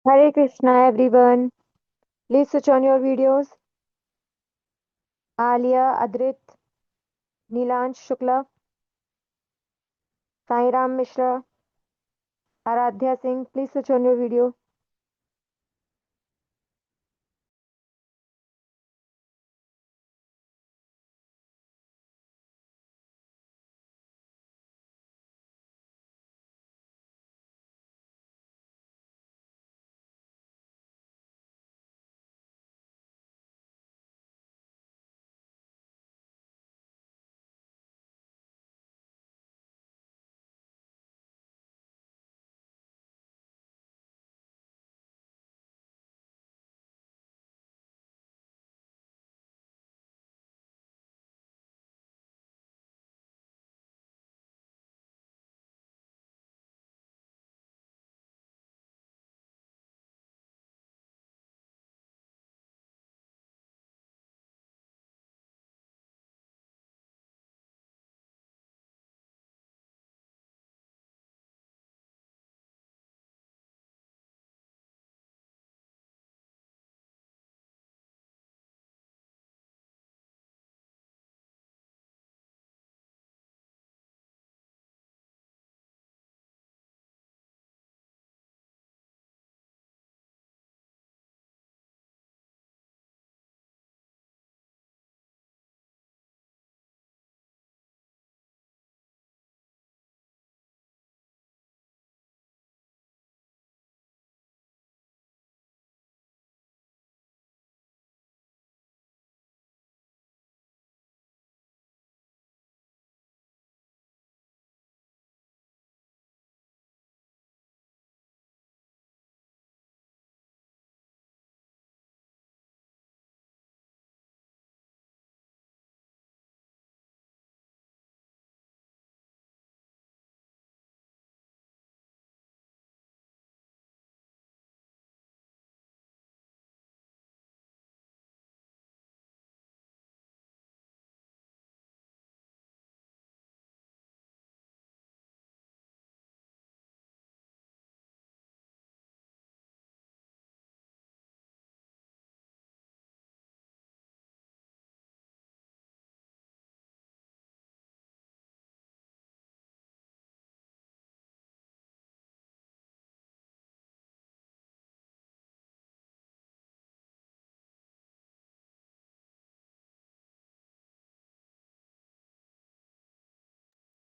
Hare Krishna, everyone. Please switch on your videos. Alia, Adrit, Nilansh Shukla, Sai Ram Mishra, Aradhya Singh. Please switch on your video.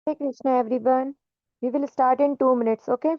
Hare Krishna, everyone. We will start in 2 minutes, okay?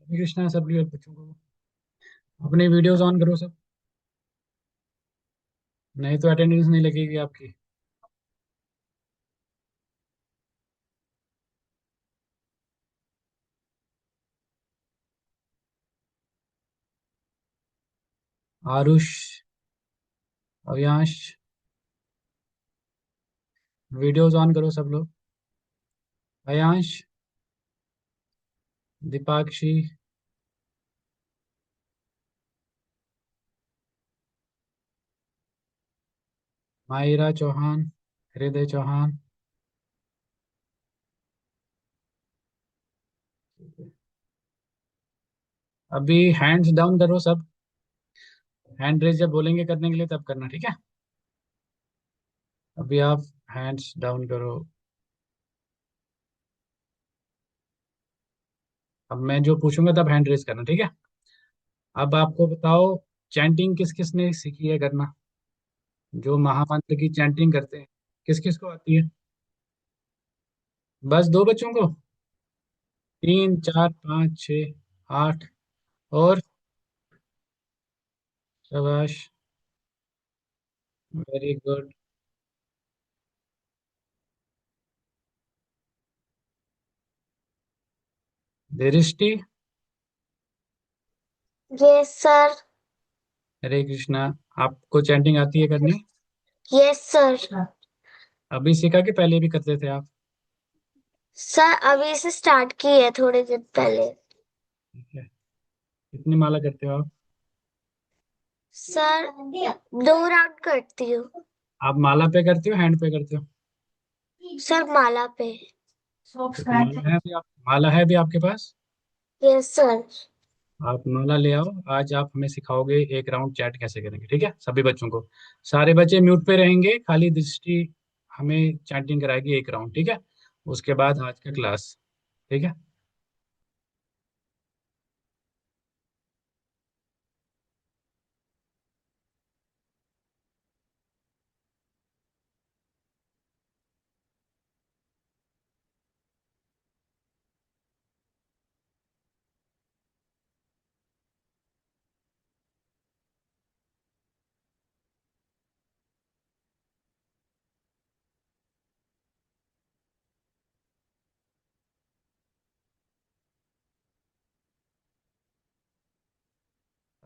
हरे कृष्णा सभी बच्चों को। अपनी videos on करो सब, नहीं तो attendance नहीं लगेगी आपकी। आरुष, अवियांश, वीडियोस ऑन करो सब लोग। अयांश, दीपाक्षी, मायरा चौहान, हृदय चौहान। अभी हैंड्स डाउन करो सब। हैंड रेज जब बोलेंगे करने के लिए तब करना, ठीक है। अभी आप हैंड्स डाउन करो। अब मैं जो पूछूंगा तब हैंड रेज करना, ठीक है। अब आपको बताओ, चैंटिंग किस किस ने सीखी है करना, जो महामंत्र की चैंटिंग करते हैं, किस किस को आती है? बस दो बच्चों को? तीन, चार, पाँच, छ, आठ। और? शाबाश, वेरी गुड। दृष्टि, यस सर। हरे कृष्णा। आपको चैंटिंग आती है करनी? Yes sir. अभी सीखा कि पहले भी करते थे आप? सर अभी से स्टार्ट की है थोड़े दिन पहले। ठीक है। कितनी माला करते हो आप? सर 2 राउंड करती हूँ। आप माला पे करते हो, हैंड पे करते हो? सर माला पे। तो माला है भी आपके पास? Yes sir. आप माला ले आओ। आज आप हमें सिखाओगे एक राउंड चैट कैसे करेंगे, ठीक है, सभी बच्चों को। सारे बच्चे म्यूट पे रहेंगे, खाली दृष्टि हमें चैटिंग कराएगी एक राउंड, ठीक है। उसके बाद आज का क्लास, ठीक है।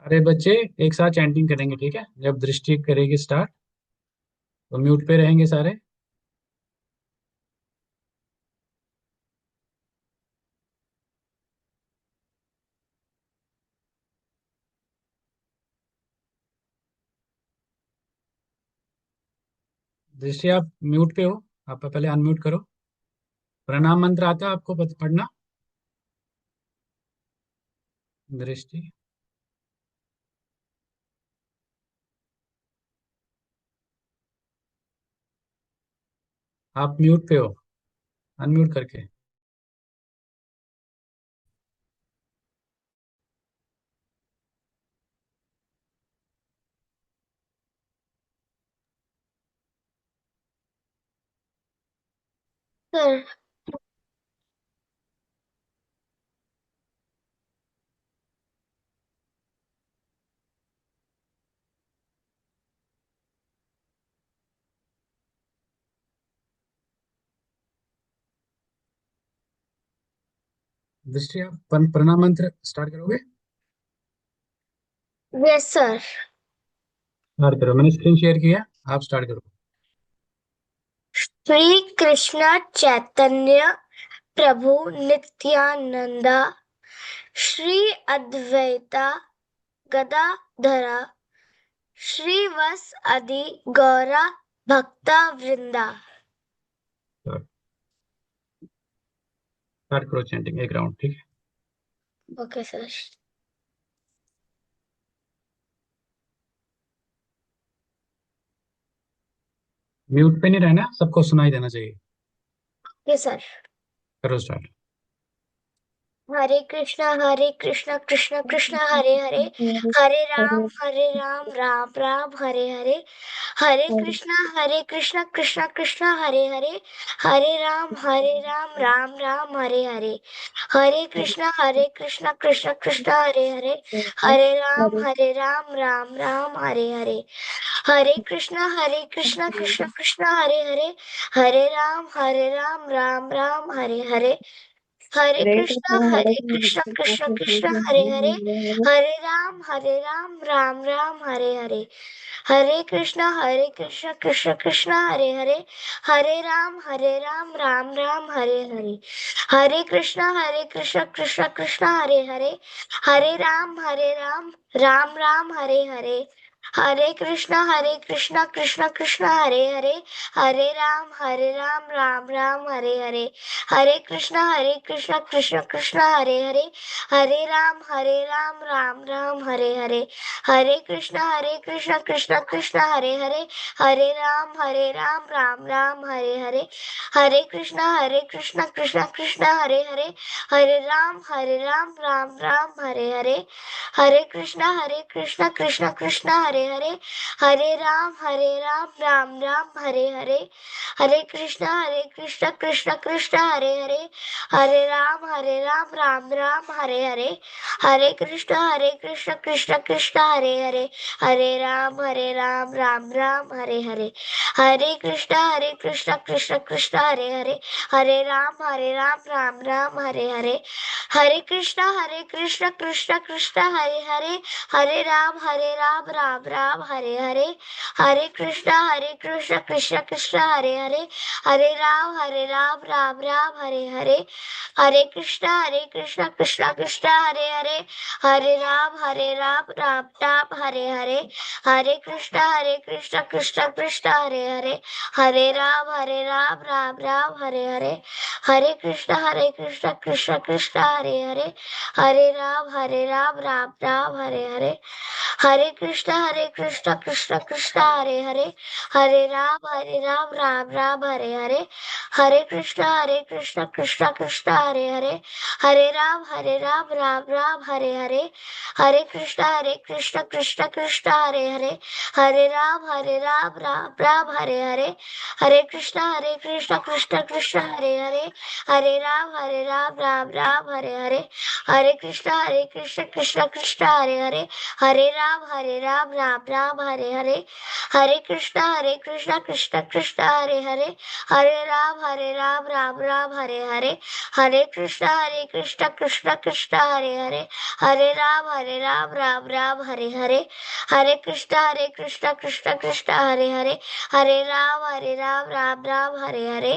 सारे बच्चे एक साथ चैंटिंग करेंगे, ठीक है। जब दृष्टि करेगी स्टार्ट तो म्यूट पे रहेंगे सारे। दृष्टि आप म्यूट पे हो, आप पहले अनम्यूट करो। प्रणाम मंत्र आता है आपको पढ़ना? दृष्टि, आप म्यूट पे हो, अनम्यूट करके। सर दृष्टि आप प्रणाम मंत्र स्टार्ट करोगे? Yes sir. स्टार्ट करो, मैंने स्क्रीन शेयर किया, आप स्टार्ट करो। श्री कृष्ण चैतन्य प्रभु नित्यानंदा श्री अद्वैता गदाधरा श्रीवस आदि गौरा भक्ता वृंदा। स्टार्ट करो चैंटिंग एक राउंड, ठीक है। Okay sir. म्यूट पे नहीं रहना, सबको सुनाई देना चाहिए। Okay sir. करो start. Hare Krishna Krishna Krishna Hare Hare, Hare Ram Ram Ram Hare Hare, Hare Krishna Krishna Krishna Hare Hare, Hare Ram Ram Ram Hare Hare, Hare Krishna Krishna Krishna Hare Hare, Hare Ram Ram Ram Hare Hare, Hare Krishna Krishna Krishna Hare Hare, Hare Ram Ram Ram Hare Hare, Hare Krishna Krishna Krishna Hare Hare, Hare Ram Ram Ram Hare Hare, Hare Krishna Krishna Krishna Hare Hare, Hare Ram Ram Ram Hare Hare, Hare Krishna Krishna Krishna Hare Hare, Hare Ram Ram Ram Hare Hare, Hare Krishna Krishna Krishna Hare Hare, Hare Ram Ram Ram Hare Hare, Hare Krishna Krishna Krishna Hare Hare, Hare Ram Ram Ram Hare Hare, Hare Krishna Krishna Krishna Hare Hare, Hare Ram Ram Ram Hare Hare, Hare Krishna Krishna Krishna Hare Hare, Hare Ram Ram Ram Hare Hare, Hare Krishna Krishna Krishna Hare Hare, Hare Ram Ram Ram Hare Hare, Hare Krishna Krishna Krishna Hare Hare, Hare Ram Ram Ram Hare Hare, Hare Krishna Krishna Krishna Hare Hare, Hare Ram Ram Ram Hare Hare, Hare Krishna Krishna Krishna Hare Hare, Hare Ram Ram Ram Hare Hare, Hare Krishna Krishna Krishna Hare Hare, Hare Ram Ram Ram Hare Hare, Hare Krishna Krishna Krishna Hare Hare, Hare Ram Ram Ram Hare Hare, Hare Krishna Krishna Krishna Hare Hare, Hare Ram Ram Ram Hare Hare, Hare Krishna Krishna Krishna Hare Hare, Hare Ram Ram Ram Hare Hare, Hare Krishna Krishna Krishna Hare Hare, Hare Ram Ram Ram Hare Hare, Hare Krishna Krishna Krishna Hare Hare, Hare Ram Ram Ram Hare Hare, Hare Krishna Krishna Krishna Hare Hare, Hare Ram Ram Ram Hare Hare, Hare Krishna Krishna Krishna Hare Hare, Hare Ram Ram Ram Hare Hare, Hare Krishna Krishna Krishna Hare Hare, Hare Ram Ram Ram Hare Hare, Hare Krishna Krishna Krishna Hare Hare, Hare Ram Ram Ram Hare Hare, Hare Krishna Krishna Krishna Hare Hare, Hare Ram Ram Ram Hare Hare, Hare Krishna Krishna Krishna Hare Hare, Hare Ram Ram Ram Hare Hare, Hare Krishna Krishna Krishna Hare Hare, Hare Ram Ram Ram Hare Hare, Hare Krishna Krishna Krishna Hare Hare, Hare Ram Ram Ram Hare Hare, Hare Krishna Krishna Krishna Hare Hare, Hare Ram Ram Ram Hare Hare,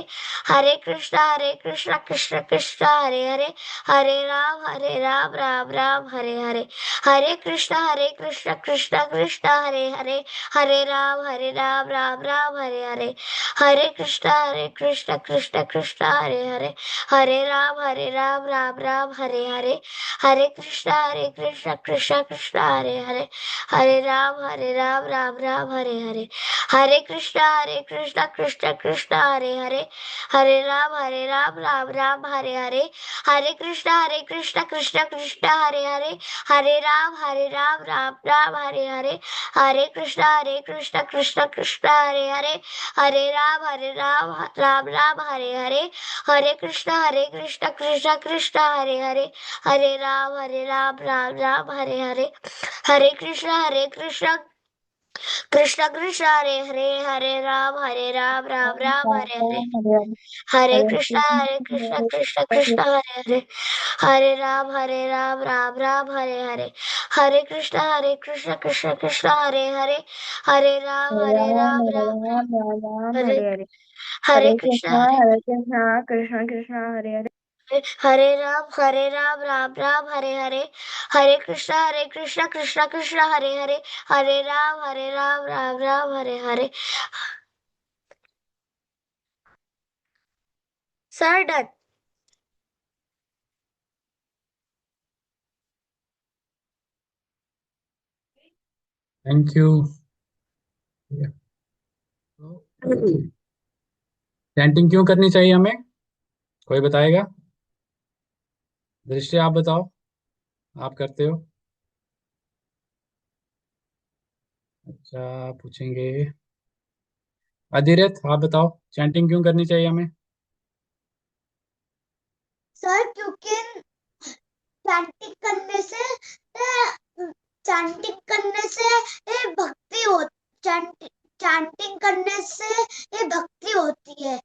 Hare Krishna Krishna Krishna Hare Hare, Hare Ram Ram Ram Hare Hare, Hare Krishna Krishna Krishna Hare Hare, Hare Ram Ram Ram Hare Hare, Hare Krishna Krishna Krishna Hare Hare, Hare Ram Ram Ram Hare Hare, Hare Krishna Krishna Krishna Hare Hare, Hare Ram Ram Ram Hare Hare, Hare Krishna Krishna Krishna Hare Hare, Hare Ram Ram Ram Hare Hare, Hare Krishna Krishna Krishna Hare Hare, Hare Ram Ram Ram Hare Hare, Hare Krishna Krishna Krishna Hare Hare, Hare Ram Ram Ram Hare Hare, Hare Krishna Krishna Krishna Hare Hare, Hare Ram Ram Ram Hare Hare, Hare Krishna Krishna Krishna Hare Hare, Hare Ram Ram Hare, Hare Krishna Hare Ram Ram Ram Hare Hare, Hare Krishna Krishna Krishna Hare Hare, Hare Ram Ram Ram Hare Hare, sir done. Thank you. Chanting क्यों करनी चाहिए हमें, कोई बताएगा? दृष्टि आप बताओ, आप करते हो? अच्छा, पूछेंगे। अधिरथ आप बताओ, चैंटिंग क्यों करनी चाहिए हमें? सर क्योंकि चैंटिंग करने से चैंटिंग करने से भक्ति हो चैंटिंग करने से भक्ति होती है।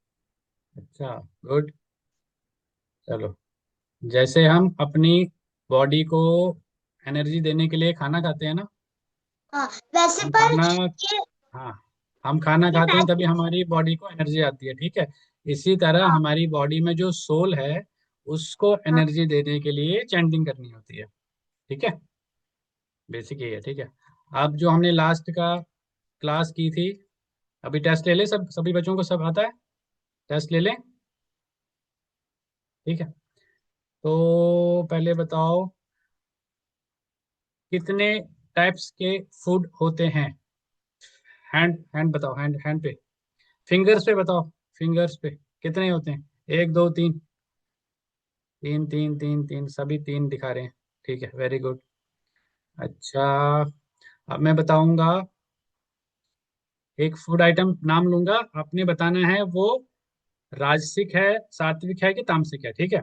अच्छा, गुड। चलो, जैसे हम अपनी बॉडी को एनर्जी देने के लिए खाना खाते हैं ना। हाँ वैसे हम पर खाना ये हाँ, हम खाना ये खाते हैं तभी मैजिक। हमारी बॉडी को एनर्जी आती है, ठीक है। इसी तरह हाँ हमारी बॉडी में जो सोल है, उसको हाँ एनर्जी देने के लिए चैंटिंग करनी होती है, ठीक है। बेसिक ये है, ठीक है। अब जो हमने लास्ट का क्लास की थी, अभी टेस्ट ले ले, सभी बच्चों को सब आता है? टेस्ट ले लें, ठीक है। तो पहले बताओ, कितने टाइप्स के फूड होते हैं? हैंड हैंड बताओ, हैंड हैंड पे, फिंगर्स पे बताओ। फिंगर्स पे कितने होते हैं? एक, दो, तीन? तीन, तीन, तीन, तीन, सभी तीन दिखा रहे हैं, ठीक है, वेरी गुड। अच्छा, अब मैं बताऊंगा, एक फूड आइटम नाम लूंगा, आपने बताना है वो राजसिक है, सात्विक है कि तामसिक है, ठीक है।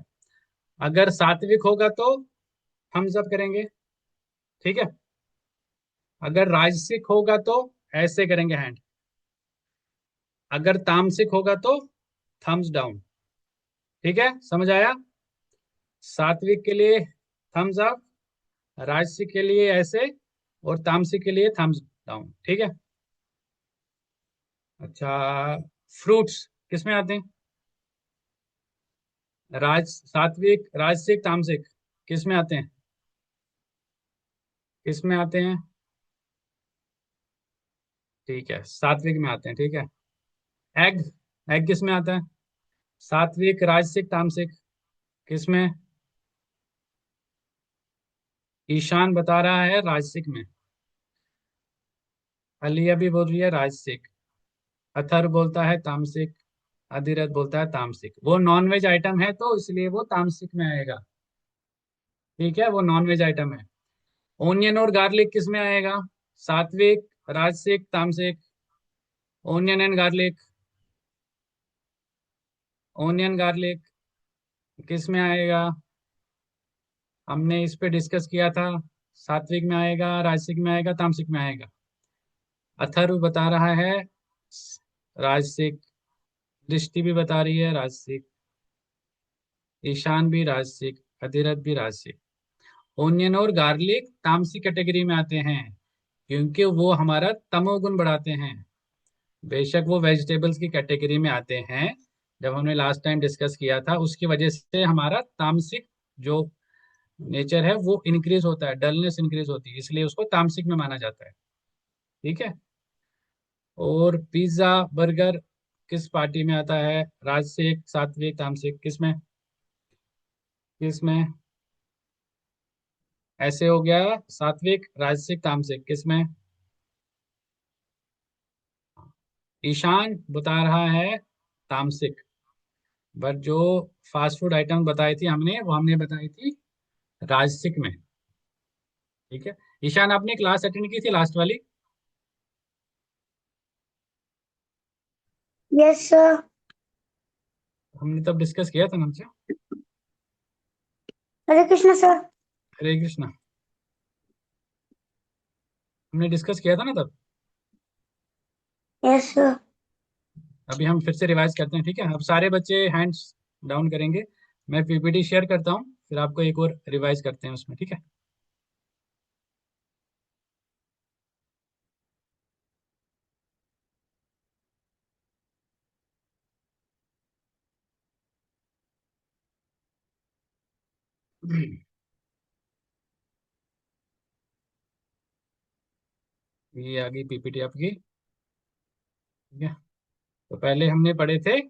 अगर सात्विक होगा तो थम्स अप करेंगे, ठीक है। अगर राजसिक होगा तो ऐसे करेंगे हैंड। अगर तामसिक होगा तो थम्स डाउन, ठीक है, समझ आया? सात्विक के लिए थम्स अप, राजसिक के लिए ऐसे, और तामसिक के लिए थम्स डाउन, ठीक है। अच्छा, फ्रूट्स किस में आते हैं? सात्विक, राजसिक, तामसिक किस में आते हैं? किस में आते हैं? ठीक है, सात्विक में आते हैं, ठीक है। एग, एग किस में आता है? सात्विक, राजसिक, तामसिक किस में? ईशान बता रहा है राजसिक में। अलिया भी बोल रही है राजसिक। अथर्व बोलता है तामसिक। अधिरथ बोलता है तामसिक। वो नॉन वेज आइटम है तो इसलिए वो तामसिक में आएगा, ठीक है, वो नॉन वेज आइटम है। ओनियन और गार्लिक किस में आएगा? सात्विक, राजसिक, तामसिक? Onion and garlic, onion garlic किस में आएगा? हमने इस पे डिस्कस किया था। सात्विक में आएगा, राजसिक में आएगा, तामसिक में आएगा। अथर्व बता रहा है राजसिक। दृष्टि भी बता रही है राजसिक। ईशान भी राजसिक। अधिरथ भी राजसिक। ओनियन और गार्लिक तामसिक कैटेगरी में आते हैं, क्योंकि वो हमारा तमोगुण बढ़ाते हैं। बेशक वो वेजिटेबल्स की कैटेगरी में आते हैं, जब हमने लास्ट टाइम डिस्कस किया था, उसकी वजह से हमारा तामसिक जो नेचर है वो इंक्रीज होता है, डलनेस इंक्रीज होती है, इसलिए उसको तामसिक में माना जाता है, ठीक है। और पिज्जा, बर्गर किस पार्टी में आता है? राजसिक, सात्विक, तामसिक किस में? किस में? ऐसे हो गया, सात्विक, राजसिक, तामसिक किस में? ईशान बता रहा है तामसिक। बट जो फास्ट फूड आइटम बताई थी हमने, वो हमने बताई थी राजसिक में, ठीक है। ईशान, आपने क्लास अटेंड की थी लास्ट वाली? Yes sir. हमने तब डिस्कस किया था ना हमसे। हरे कृष्ण सर। हरे कृष्णा, हमने डिस्कस किया था ना तब। Yes sir. अभी हम फिर से रिवाइज करते हैं, ठीक है। अब सारे बच्चे हैंड्स डाउन करेंगे, मैं पीपीटी शेयर करता हूँ, फिर आपको एक और रिवाइज करते हैं उसमें, ठीक है। ये आ गई पीपीटी आपकी, ठीक है। तो पहले हमने पढ़े थे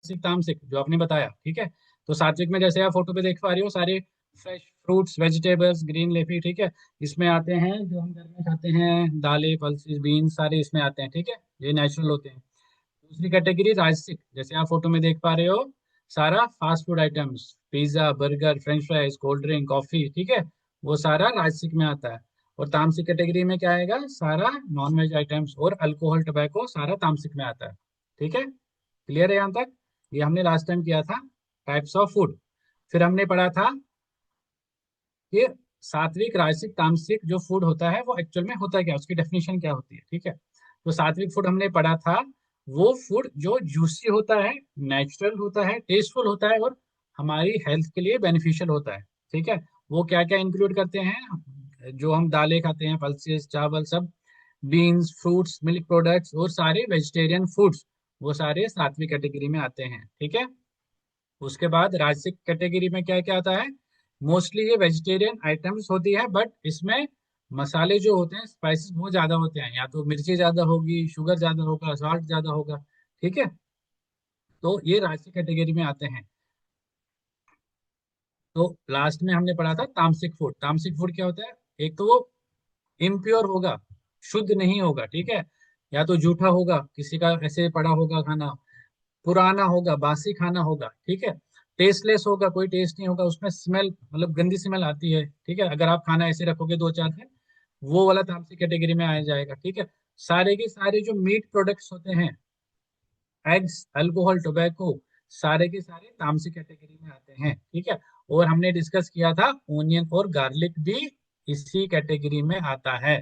सात्विक, तामसिक जो आपने बताया, ठीक है। तो सात्विक में जैसे आप फोटो पे देख पा रही हो, सारे fresh fruits, vegetables, green leafy, ठीक है, इसमें आते हैं। जो हम घर में खाते हैं, दालें, पल्सेस, बीन्स, सारे इसमें आते हैं, ठीक है, ये नेचुरल होते हैं। दूसरी कैटेगरी राजसिक, जैसे आप फोटो में देख पा रहे हो, सारा fast food items, pizza, burger, French fries, cold drink, coffee, ठीक है, वो सारा राजसिक में आता है। और तामसिक कैटेगरी में क्या आएगा, सारा नॉन वेज आइटम्स और अल्कोहल, टोबैको, सारा तामसिक में आता है। ठीक है, क्लियर है यहाँ तक? ये हमने लास्ट टाइम किया था टाइप्स ऑफ फूड। फिर हमने पढ़ा था कि सात्विक, राजसिक, तामसिक जो फूड होता है वो एक्चुअल में होता है क्या, उसकी डेफिनेशन क्या होती है। ठीक है, तो सात्विक फूड हमने पढ़ा था वो फूड जो जूसी होता है, नेचुरल होता है, टेस्टफुल होता है और हमारी हेल्थ के लिए बेनिफिशियल होता है। ठीक है, वो क्या क्या इंक्लूड करते हैं, जो हम दालें खाते हैं, पल्सेस, चावल, सब, बीन्स, फ्रूट्स, मिल्क प्रोडक्ट्स और सारे वेजिटेरियन फूड्स, वो सारे सात्विक कैटेगरी में आते हैं। ठीक है, उसके बाद राजसिक कैटेगरी में क्या क्या आता है, मोस्टली ये वेजिटेरियन आइटम्स होती है, बट इसमें मसाले जो होते हैं, स्पाइसेस बहुत ज्यादा होते हैं, या तो मिर्ची ज्यादा होगी, शुगर ज्यादा होगा, सॉल्ट ज्यादा होगा। ठीक है, तो ये राजसिक कैटेगरी में आते हैं। तो लास्ट में हमने पढ़ा था तामसिक फूड। तामसिक फूड क्या होता है, एक तो वो इम्प्योर होगा, शुद्ध नहीं होगा। ठीक है, या तो जूठा होगा, किसी का ऐसे पड़ा होगा खाना, पुराना होगा, बासी खाना होगा। ठीक है, टेस्टलेस होगा, कोई टेस्ट नहीं होगा, उसमें स्मेल, मतलब गंदी स्मेल आती है। ठीक है, अगर आप खाना ऐसे रखोगे 2-4 दिन, वो वाला तामसिक कैटेगरी में आ जाएगा। ठीक है, सारे के सारे जो मीट प्रोडक्ट्स होते हैं, एग्स, अल्कोहल, टोबैको, सारे के सारे तामसिक कैटेगरी में आते हैं। ठीक है, और हमने डिस्कस किया था ओनियन और गार्लिक भी इसी कैटेगरी में आता है,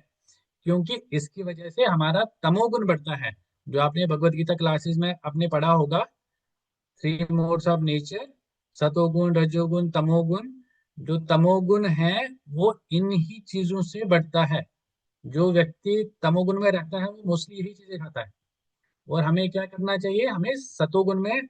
क्योंकि इसकी वजह से हमारा तमोगुण बढ़ता है। जो आपने भगवत गीता क्लासेस में आपने पढ़ा होगा, 3 मोड्स ऑफ नेचर, सतोगुण, रजोगुण, तमोगुण। जो तमोगुण है वो इन्हीं चीजों से बढ़ता है। जो व्यक्ति तमोगुण में रहता है वो मोस्टली यही चीजें खाता है। और हमें क्या करना चाहिए, हमें सतोगुण में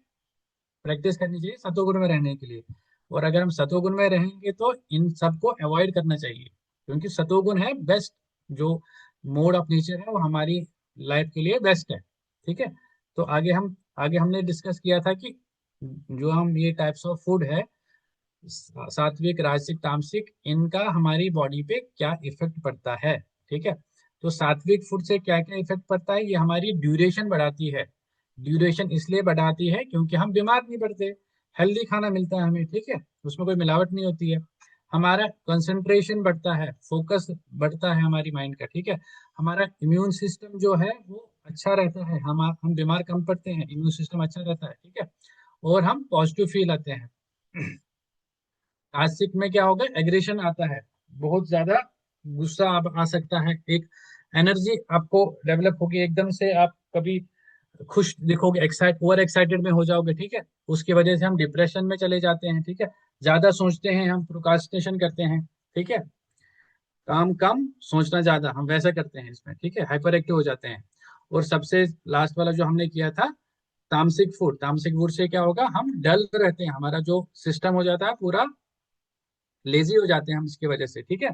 प्रैक्टिस करनी चाहिए, सतोगुण में रहने के लिए। और अगर हम सतोगुण में रहेंगे तो इन सबको अवॉइड करना चाहिए, क्योंकि सतोगुण है बेस्ट, जो मोड ऑफ नेचर है वो हमारी लाइफ के लिए बेस्ट है। ठीक है, तो आगे हमने डिस्कस किया था कि जो हम ये टाइप्स ऑफ फूड है, सात्विक, राजसिक, तामसिक, इनका हमारी बॉडी पे क्या इफेक्ट पड़ता है। ठीक है, तो सात्विक फूड से क्या क्या इफेक्ट पड़ता है, ये हमारी ड्यूरेशन बढ़ाती है। ड्यूरेशन इसलिए बढ़ाती है क्योंकि हम बीमार नहीं पड़ते, हेल्दी खाना मिलता है हमें। ठीक है, उसमें कोई मिलावट नहीं होती है। हमारा कंसंट्रेशन बढ़ता है, फोकस बढ़ता है हमारी माइंड का। ठीक है, हमारा इम्यून सिस्टम जो है वो अच्छा रहता है, हम बीमार कम पड़ते हैं, इम्यून सिस्टम अच्छा रहता है। ठीक है, और हम पॉजिटिव फील आते हैं। आशिक में क्या होगा, एग्रेशन आता है, बहुत ज्यादा गुस्सा आप आ सकता है, एक एनर्जी आपको डेवलप होगी, एकदम से आप कभी खुश दिखोगे, ओवर एक्साइटेड में हो जाओगे। ठीक है, उसकी वजह से हम डिप्रेशन में चले जाते हैं। ठीक है, ज्यादा सोचते हैं, हम प्रोक्रास्टिनेशन करते हैं। ठीक है, काम कम, सोचना ज्यादा, हम वैसा करते हैं इसमें। ठीक है, हाइपर एक्टिव हो जाते हैं। और सबसे लास्ट वाला जो हमने किया था, तामसिक फूड से क्या होगा, हम डल रहते हैं, हमारा जो सिस्टम हो जाता है पूरा लेजी हो जाते हैं हम इसकी वजह से। ठीक है,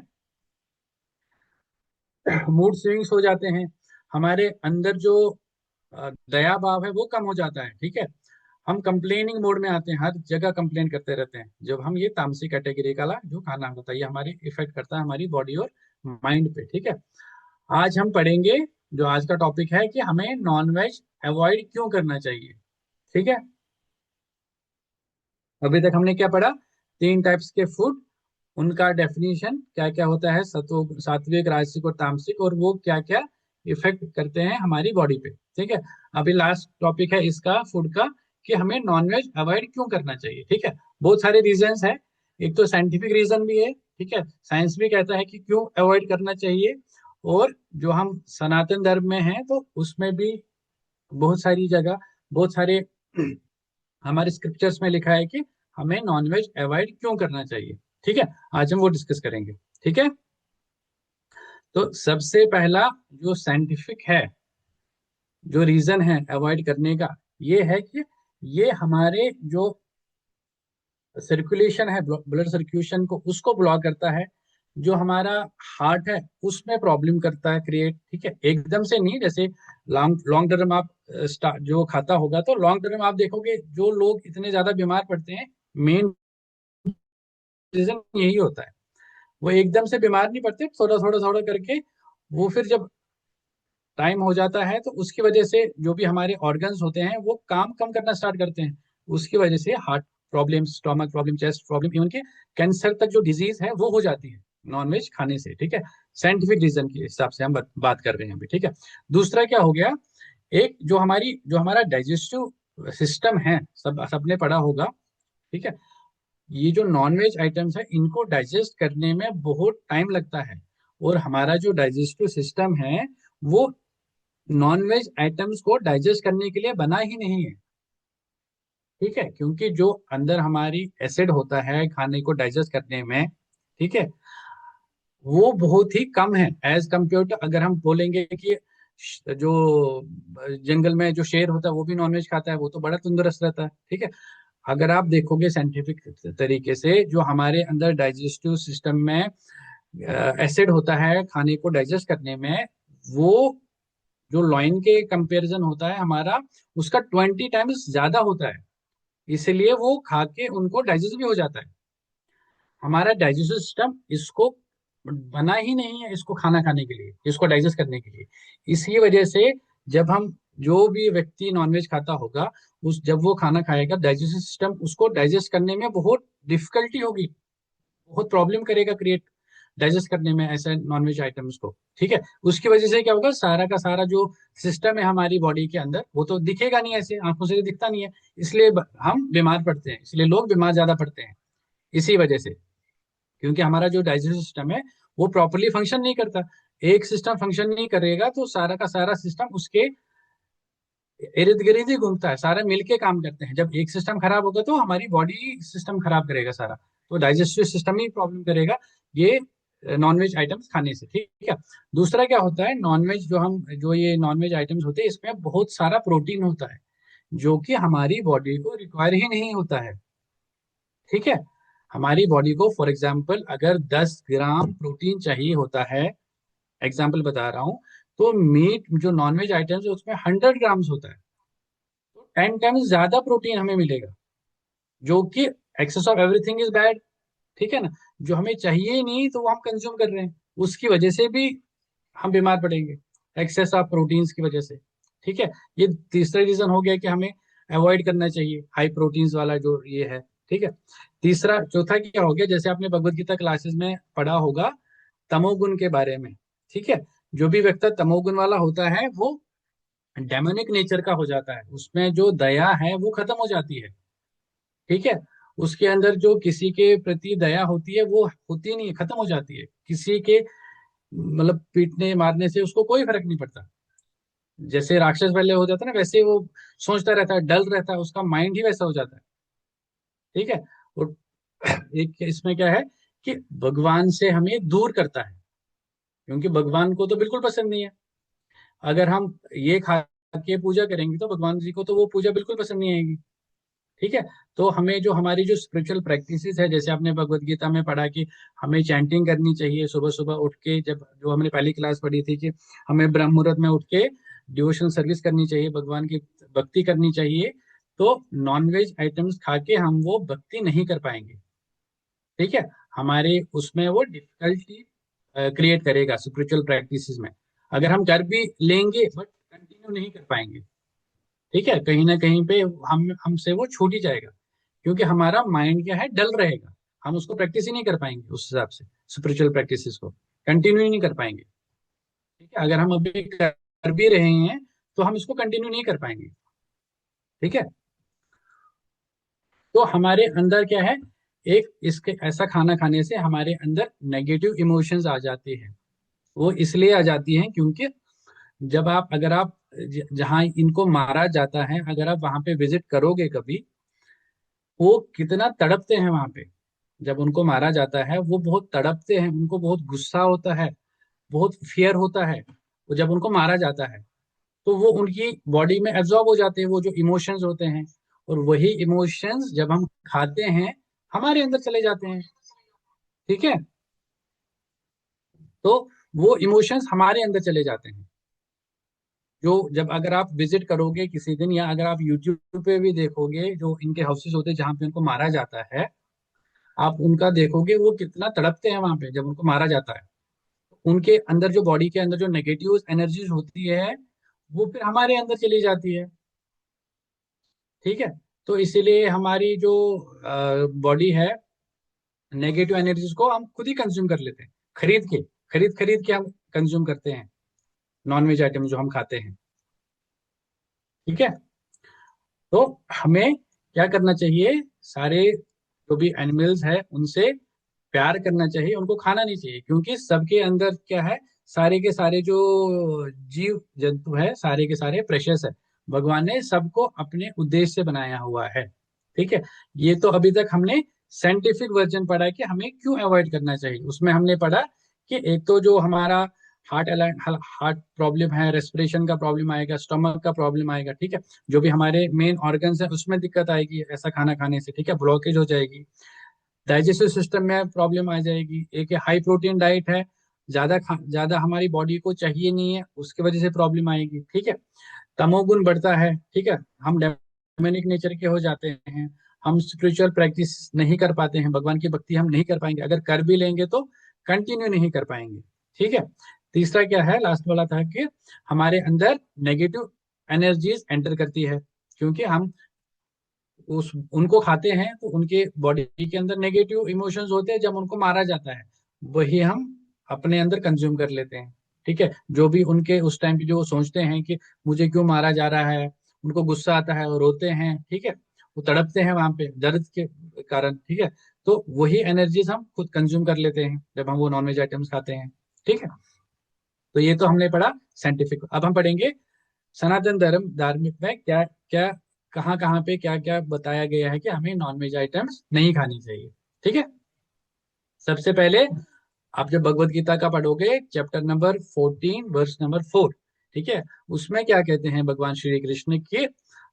मूड स्विंग्स हो जाते हैं, हमारे अंदर जो दया भाव है वो कम हो जाता है। ठीक है, हम कंप्लेनिंग मोड में आते हैं, हर जगह कंप्लेन करते रहते हैं, जब हम ये तामसिक कैटेगरी का जो खाना होता है, ये हमारी इफेक्ट करता है हमारी बॉडी और माइंड पे। ठीक है, आज हम पढ़ेंगे, जो आज का टॉपिक है कि हमें नॉनवेज अवॉइड क्यों करना चाहिए। ठीक है, अभी तक हमने क्या पढ़ा, 3 टाइप्स के फूड, उनका डेफिनेशन क्या क्या होता है, सात्विक, राजसिक और तामसिक, और वो क्या क्या इफेक्ट करते हैं हमारी बॉडी पे। ठीक है, अभी लास्ट टॉपिक है इसका, फूड का, कि हमें नॉनवेज अवॉइड क्यों करना चाहिए। ठीक है, बहुत सारे रीजंस है, एक तो साइंटिफिक रीजन भी है। ठीक है, साइंस भी कहता है कि क्यों अवॉइड करना चाहिए, और जो हम सनातन धर्म में हैं तो उसमें भी बहुत सारी जगह, बहुत सारे हमारे स्क्रिप्चर्स में लिखा है कि हमें नॉनवेज अवॉइड क्यों करना चाहिए। ठीक है, आज हम वो डिस्कस करेंगे। ठीक है, तो सबसे पहला जो साइंटिफिक है, जो रीजन है अवॉइड करने का, ये है कि ये हमारे जो सर्कुलेशन है, ब्लड सर्कुलेशन को उसको ब्लॉक करता है, जो हमारा हार्ट है उसमें प्रॉब्लम करता है क्रिएट। ठीक है, एकदम से नहीं, जैसे लॉन्ग लॉन्ग टर्म आप जो खाता होगा तो लॉन्ग टर्म आप देखोगे जो लोग इतने ज्यादा बीमार पड़ते हैं, मेन रीजन यही होता है। वो एकदम से बीमार नहीं पड़ते, थोड़ा थोड़ा थोड़ा करके वो फिर जब टाइम हो जाता है तो उसकी वजह से जो भी हमारे ऑर्गन्स होते हैं वो काम कम करना स्टार्ट करते हैं। उसकी वजह से heart problem, stomach problem, chest problem, even के कैंसर तक जो डिजीज है वो हो जाती है नॉनवेज खाने से। ठीक है, साइंटिफिक रीजन के हिसाब से हम बात कर रहे हैं अभी। ठीक है, दूसरा क्या हो गया, एक जो हमारा डाइजेस्टिव सिस्टम है, सबने पढ़ा होगा। ठीक है, ये जो नॉनवेज आइटम्स है इनको डाइजेस्ट करने में बहुत टाइम लगता है, और हमारा जो डाइजेस्टिव सिस्टम है वो नॉनवेज आइटम्स को डाइजेस्ट करने के लिए बना ही नहीं है। ठीक है, क्योंकि जो अंदर हमारी एसिड होता है खाने को डाइजेस्ट करने में, ठीक है, वो बहुत ही कम है एज कम्पेयर टू, अगर हम बोलेंगे कि जो जंगल में जो शेर होता है वो भी नॉनवेज खाता है, वो तो बड़ा तंदुरुस्त रहता है। ठीक है, अगर आप देखोगे साइंटिफिक तरीके से, जो हमारे अंदर डाइजेस्टिव सिस्टम में एसिड होता है खाने को डाइजेस्ट करने में, वो जो लॉइन के कंपैरिजन होता है हमारा, उसका 20 टाइम्स ज्यादा होता है। इसलिए वो खा के उनको डाइजेस्ट भी हो जाता है। हमारा डाइजेस्टिव सिस्टम इसको बना ही नहीं है इसको खाना खाने के लिए, इसको डाइजेस्ट करने के लिए। इसी वजह से जब हम, जो भी व्यक्ति नॉनवेज खाता होगा, उस जब वो खाना खाएगा, डाइजेस्टिव सिस्टम उसको डाइजेस्ट करने में बहुत डिफिकल्टी होगी, बहुत प्रॉब्लम करेगा क्रिएट डाइजेस्ट करने में ऐसे नॉनवेज आइटम्स को। ठीक है, उसकी वजह से क्या होगा, सारा का सारा जो सिस्टम है हमारी बॉडी के अंदर वो तो दिखेगा नहीं, ऐसे आंखों से दिखता नहीं है, इसलिए हम बीमार पड़ते हैं, इसलिए लोग बीमार ज्यादा पड़ते हैं इसी वजह से। क्योंकि हमारा जो डाइजेस्टिव सिस्टम है वो प्रॉपरली फंक्शन नहीं करता। एक सिस्टम फंक्शन नहीं करेगा तो सारा का सारा सिस्टम उसके इर्द गिर्द ही घूमता है, सारे मिलके काम करते हैं। जब एक सिस्टम खराब होगा तो हमारी बॉडी सिस्टम खराब करेगा सारा, तो डाइजेस्टिव सिस्टम ही प्रॉब्लम करेगा ये नॉनवेज आइटम्स खाने से। ठीक है, दूसरा क्या होता है, नॉनवेज जो ये नॉनवेज आइटम्स होते हैं इसमें बहुत सारा प्रोटीन होता है जो कि हमारी बॉडी को रिक्वायर ही नहीं होता है। ठीक है, हमारी बॉडी को फॉर एग्जाम्पल अगर 10 ग्राम प्रोटीन चाहिए होता है, एग्जाम्पल बता रहा हूँ, तो मीट जो नॉनवेज आइटम्स है उसमें 100 ग्राम्स होता है, तो 10 टाइम्स ज्यादा प्रोटीन हमें मिलेगा, जो कि excess of everything is bad. ठीक है ना, जो हमें चाहिए ही नहीं तो वो हम कंज्यूम कर रहे हैं, उसकी वजह से भी हम बीमार पड़ेंगे, एक्सेस ऑफ प्रोटीन्स की वजह से। ठीक है, ये तीसरा रीजन हो गया कि हमें अवॉइड करना चाहिए हाई प्रोटीन्स वाला जो ये है। ठीक है, तीसरा चौथा क्या हो गया, जैसे आपने भगवत गीता क्लासेस में पढ़ा होगा तमोगुण के बारे में। ठीक है, जो भी व्यक्ति तमोगुण वाला होता है वो डेमोनिक नेचर का हो जाता है, उसमें जो दया है वो खत्म हो जाती है। ठीक है, उसके अंदर जो किसी के प्रति दया होती है वो होती नहीं है, खत्म हो जाती है। किसी के मतलब पीटने मारने से उसको कोई फर्क नहीं पड़ता। जैसे राक्षस पहले हो जाता है ना, वैसे वो सोचता रहता है, डल रहता है, उसका माइंड ही वैसा हो जाता है। ठीक है, और एक इसमें क्या है कि भगवान से हमें दूर करता है, क्योंकि भगवान को तो बिल्कुल पसंद नहीं है। अगर हम ये खा के पूजा करेंगे तो भगवान जी को तो वो पूजा बिल्कुल पसंद नहीं आएगी। ठीक है, तो हमें जो हमारी जो स्पिरिचुअल प्रैक्टिसेस है, जैसे आपने भगवत गीता में पढ़ा कि हमें चैंटिंग करनी चाहिए सुबह सुबह उठ के, जब जो हमने पहली क्लास पढ़ी थी कि हमें ब्रह्म मुहूर्त में उठ के डिवोशनल सर्विस करनी चाहिए, भगवान की भक्ति करनी चाहिए, तो नॉनवेज आइटम्स खा के हम वो भक्ति नहीं कर पाएंगे। ठीक है, हमारे उसमें वो डिफिकल्टी क्रिएट करेगा स्पिरिचुअल प्रैक्टिसेस में, अगर हम कर भी लेंगे बट कंटिन्यू नहीं कर पाएंगे। ठीक है, कहीं ना कहीं पे हमसे वो छूट ही जाएगा, क्योंकि हमारा माइंड क्या है, डल रहेगा, हम उसको प्रैक्टिस ही नहीं कर पाएंगे, उस हिसाब से स्पिरिचुअल प्रैक्टिसेस को कंटिन्यू ही नहीं कर पाएंगे। ठीक है, अगर हम अभी कर भी रहे हैं तो हम इसको कंटिन्यू नहीं कर पाएंगे। ठीक है, तो हमारे अंदर क्या है, एक इसके ऐसा खाना खाने से हमारे अंदर नेगेटिव इमोशंस आ जाती है। वो इसलिए आ जाती हैं क्योंकि जब आप, अगर आप जहाँ इनको मारा जाता है, अगर आप वहां पे विजिट करोगे कभी, वो कितना तड़पते हैं वहां पे। जब उनको मारा जाता है वो बहुत तड़पते हैं, उनको बहुत गुस्सा होता है, बहुत फियर होता है। वो जब उनको मारा जाता है तो वो उनकी बॉडी में एब्जॉर्ब हो जाते हैं वो जो इमोशंस होते हैं, और वही इमोशंस जब हम खाते हैं हमारे अंदर चले जाते हैं। ठीक है, तो वो इमोशंस हमारे अंदर चले जाते हैं, जो जब अगर आप विजिट करोगे किसी दिन, या अगर आप यूट्यूब पे भी देखोगे जो इनके हाउसेस होते हैं जहाँ पे उनको मारा जाता है, आप उनका देखोगे वो कितना तड़पते हैं वहां पे जब उनको मारा जाता है। उनके अंदर जो बॉडी के अंदर जो नेगेटिव एनर्जीज होती है वो फिर हमारे अंदर चली जाती है। ठीक है, तो इसीलिए हमारी जो बॉडी है, नेगेटिव एनर्जीज को हम खुद ही कंज्यूम कर लेते हैं, खरीद के हम कंज्यूम करते हैं नॉनवेज आइटम जो हम खाते हैं। ठीक है, तो हमें क्या करना चाहिए, सारे जो भी एनिमल्स है उनसे प्यार करना चाहिए, उनको खाना नहीं चाहिए, क्योंकि सबके अंदर क्या है, सारे के सारे जो जीव जंतु है सारे के सारे प्रेशियस है। भगवान ने सबको अपने उद्देश्य से बनाया हुआ है। ठीक है, ये तो अभी तक हमने साइंटिफिक वर्जन पढ़ा है कि हमें क्यों अवॉइड करना चाहिए। उसमें हमने पढ़ा कि एक तो जो हमारा हार्ट हार्ट प्रॉब्लम है, रेस्पिरेशन का प्रॉब्लम आएगा, स्टमक का प्रॉब्लम आएगा। ठीक है, जो भी हमारे मेन ऑर्गन्स है उसमें दिक्कत आएगी ऐसा खाना खाने से। ठीक है, ब्लॉकेज हो जाएगी, डाइजेस्टिव सिस्टम में प्रॉब्लम आ जाएगी। एक हाई प्रोटीन डाइट है, ज्यादा हमारी बॉडी को चाहिए नहीं है, उसकी वजह से प्रॉब्लम आएगी। ठीक है, तमोगुण बढ़ता है। ठीक है, हम डेमोनिक नेचर के हो जाते हैं, हम स्पिरिचुअल प्रैक्टिस नहीं कर पाते हैं, भगवान की भक्ति हम नहीं कर पाएंगे, अगर कर भी लेंगे तो कंटिन्यू नहीं कर पाएंगे। ठीक है, तीसरा क्या है, लास्ट वाला था कि हमारे अंदर नेगेटिव एनर्जीज एंटर करती है, क्योंकि हम उस उनको खाते हैं तो उनके बॉडी के अंदर नेगेटिव इमोशंस होते हैं, जब उनको मारा जाता है वही हम अपने अंदर कंज्यूम कर लेते हैं। ठीक है, जो भी उनके उस टाइम पे जो सोचते हैं कि मुझे क्यों मारा जा रहा है, उनको गुस्सा आता है और रोते हैं। ठीक है, वो तड़पते हैं वहां पे दर्द के कारण। ठीक है, तो वही एनर्जीज हम खुद कंज्यूम कर लेते हैं जब हम वो नॉनवेज आइटम्स खाते हैं। ठीक है, तो ये तो हमने पढ़ा साइंटिफिक। अब हम पढ़ेंगे सनातन धर्म धार्मिक में क्या क्या, कहाँ कहाँ पे क्या क्या बताया गया है कि हमें नॉनवेज आइटम्स नहीं खानी चाहिए। ठीक है, सबसे पहले आप जब भगवत गीता का पढ़ोगे चैप्टर नंबर 14 वर्स नंबर 4, ठीक है, उसमें क्या कहते हैं भगवान श्री कृष्ण की,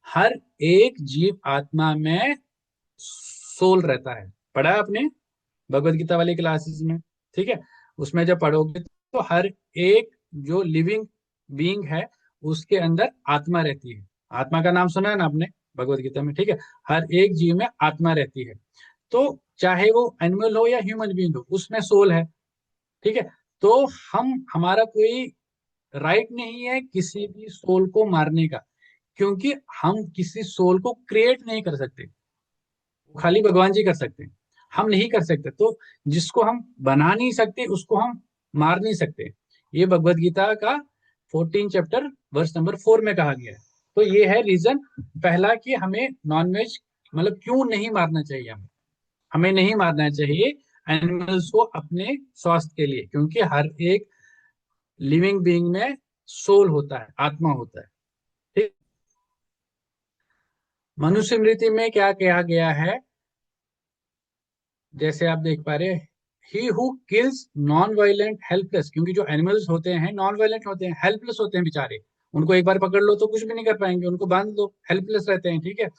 हर एक जीव आत्मा में सोल रहता है। पढ़ा है आपने भगवत गीता वाली क्लासेस में। ठीक है, उसमें जब पढ़ोगे तो हर एक जो लिविंग बीइंग है उसके अंदर आत्मा रहती है। आत्मा का नाम सुना है ना आपने भगवत गीता में। ठीक है, हर एक जीव में आत्मा रहती है, तो चाहे वो एनिमल हो या ह्यूमन बीइंग हो उसमें सोल है। ठीक है, तो हमारा कोई राइट नहीं है किसी भी सोल को मारने का, क्योंकि हम किसी सोल को क्रिएट नहीं कर सकते, वो खाली भगवान जी कर सकते हैं, हम नहीं कर सकते। तो जिसको हम बना नहीं सकते उसको हम मार नहीं सकते। ये भगवत गीता का 14 चैप्टर वर्स नंबर 4 में कहा गया है। तो ये है रीजन पहला कि हमें नॉनवेज मतलब क्यों नहीं मारना चाहिए। हमें नहीं मारना चाहिए एनिमल्स को अपने स्वास्थ्य के लिए, क्योंकि हर एक लिविंग बीइंग में सोल होता है, आत्मा होता है। ठीक, मनुष्य स्मृति में क्या कहा गया है, जैसे आप देख पा रहे, he who kills non violent helpless, क्योंकि जो एनिमल्स होते हैं नॉन वायलेंट होते हैं, हेल्पलेस होते हैं बेचारे, उनको एक बार पकड़ लो तो कुछ भी नहीं कर पाएंगे, उनको बांध दो हेल्पलेस रहते हैं। ठीक है,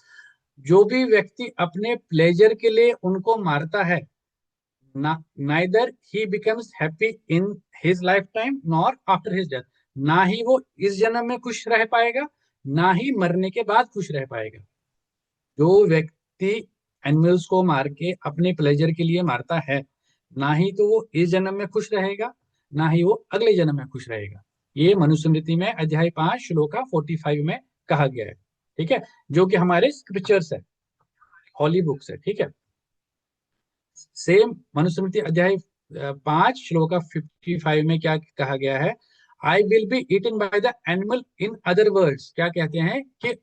जो भी व्यक्ति अपने प्लेजर के लिए उनको मारता है, neither he becomes happy in his life time nor after his death, ना ही वो इस जन्म में खुश रह पाएगा, ना ही मरने के बाद खुश रह पाएगा। जो व्यक्ति एनिमल्स को मार के अपने प्लेजर के लिए मारता है, ना ही तो वो इस जन्म में खुश रहेगा, ना ही वो अगले जन्म में खुश रहेगा। ये मनुस्मृति में अध्याय 5 श्लोका 45 में कहा गया है। ठीक है, जो कि हमारे स्क्रिप्चर्स है, हॉली बुक्स है। ठीक है, सेम मनुस्मृति अध्याय 5 श्लोका 55 में क्या कहा गया है, I will be eaten by the animal in other words, क्या कहते हैं कि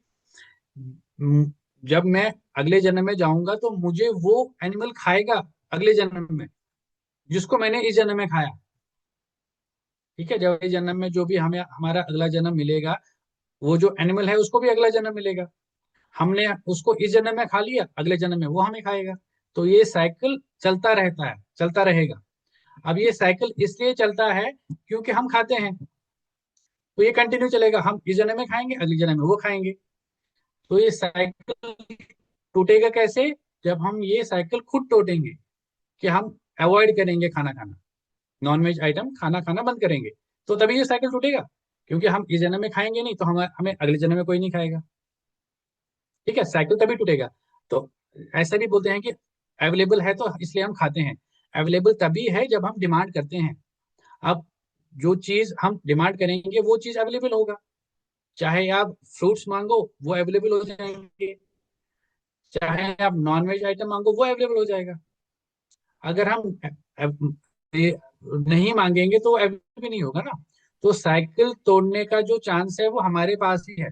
जब मैं अगले जन्म में जाऊंगा तो मुझे वो एनिमल खाएगा अगले जन्म में, जिसको मैंने इस जन्म में खाया। ठीक है, जब इस जन्म में जो भी हमें हमारा अगला जन्म मिलेगा, वो जो एनिमल है उसको भी अगला जन्म मिलेगा। हमने उसको इस जन्म में खा लिया, अगले जन्म में वो हमें खाएगा। तो ये साइकिल चलता रहता है, चलता रहेगा। अब ये साइकिल इसलिए चलता है क्योंकि हम खाते हैं, तो ये कंटिन्यू चलेगा, हम इस जन्म में खाएंगे अगले जन्म में वो खाएंगे। तो ये साइकिल टूटेगा कैसे, जब हम ये साइकिल खुद टूटेंगे कि हम अवॉइड करेंगे खाना खाना, नॉनवेज आइटम खाना खाना बंद करेंगे, तो तभी ये साइकिल टूटेगा। क्योंकि हम इस जन्म में खाएंगे नहीं तो हम हमें अगले जन्म में कोई नहीं खाएगा। ठीक है, साइकिल तभी टूटेगा। तो ऐसा भी बोलते हैं कि अवेलेबल है तो इसलिए हम खाते हैं, अवेलेबल तभी है जब हम डिमांड करते हैं। अब जो चीज हम डिमांड करेंगे वो चीज अवेलेबल होगा, चाहे आप फ्रूट्स मांगो वो अवेलेबल हो जाएंगे, चाहे आप नॉन वेज आइटम मांगो वो अवेलेबल हो जाएगा। अगर हम ये नहीं मांगेंगे तो अवेलेबल भी नहीं होगा ना। तो साइकिल तोड़ने का जो चांस है वो हमारे पास ही है।